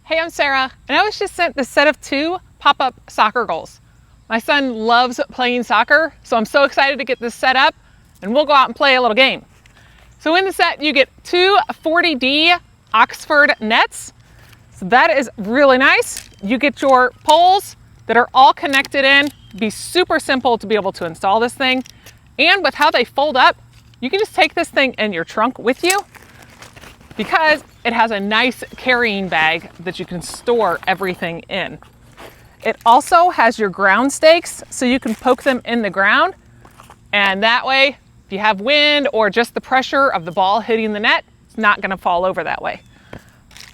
Hey, I'm Sarah, and I was just sent this set of 2 pop-up soccer goals. My son loves playing soccer, so I'm so excited to get this set up, and we'll go out and play a little game. So in the set, you get 2 40D Oxford nets. So that is really nice. You get your poles that are all connected in. Be super simple to be able to install this thing. And with how they fold up, you can just take this thing in your trunk with you because it has a nice carrying bag that you can store everything in. It also has your ground stakes, so you can poke them in the ground. And that way, if you have wind or just the pressure of the ball hitting the net, it's not gonna fall over that way.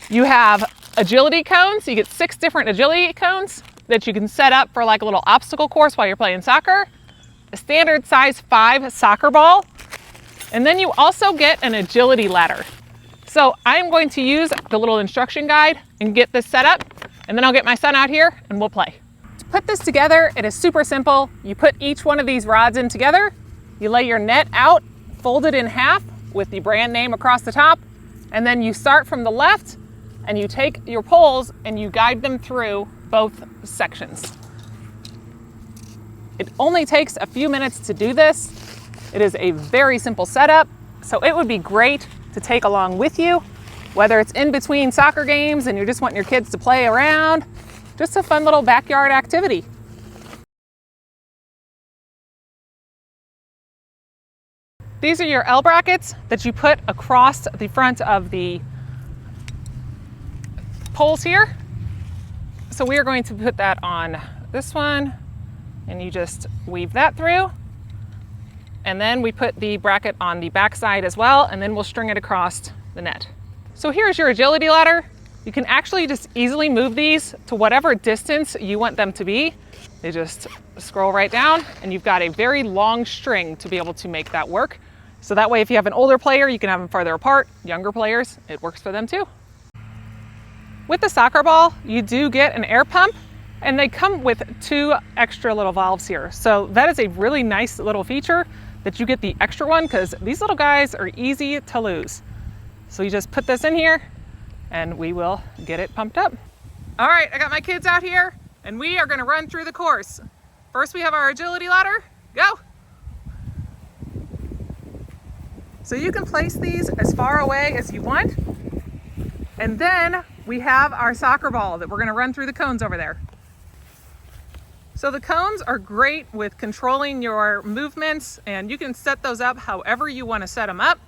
You have agility cones. You get 6 different agility cones that you can set up for like a little obstacle course while you're playing soccer. A standard size 5 soccer ball. And then you also get an agility ladder. So I'm going to use the little instruction guide and get this set up, and then I'll get my son out here and we'll play. To put this together, it is super simple. You put each one of these rods in together, you lay your net out, fold it in half with the brand name across the top, and then you start from the left and you take your poles and you guide them through both sections. It only takes a few minutes to do this. It is a very simple setup, so it would be great to take along with you, whether it's in between soccer games and you're just wanting your kids to play around, just a fun little backyard activity. These are your L brackets that you put across the front of the poles here. So we are going to put that on this one, and you just weave that through. And then we put the bracket on the back side as well, and then we'll string it across the net. So here's your agility ladder. You can actually just easily move these to whatever distance you want them to be. They just scroll right down, and you've got a very long string to be able to make that work. So that way, if you have an older player, you can have them farther apart. Younger players, it works for them too. With the soccer ball, you do get an air pump, and they come with 2 extra little valves here. So that is a really nice little feature that you get the extra one, because these little guys are easy to lose. So you just put this in here and we will get it pumped up. All right, I got my kids out here and we are gonna run through the course. First we have our agility ladder, go. So you can place these as far away as you want. And then we have our soccer ball that we're gonna run through the cones over there. So the cones are great with controlling your movements, and you can set those up however you want to set them up.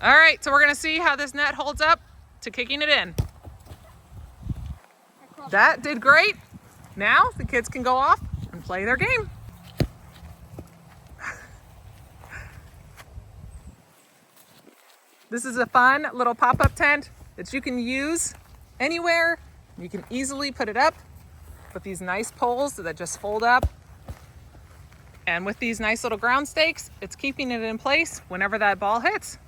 All right, so we're going to see how this net holds up to kicking it in. That did great. Now the kids can go off and play their game. This is a fun little pop-up tent that you can use anywhere. You can easily put it up with these nice poles that just fold up. And with these nice little ground stakes, it's keeping it in place whenever that ball hits.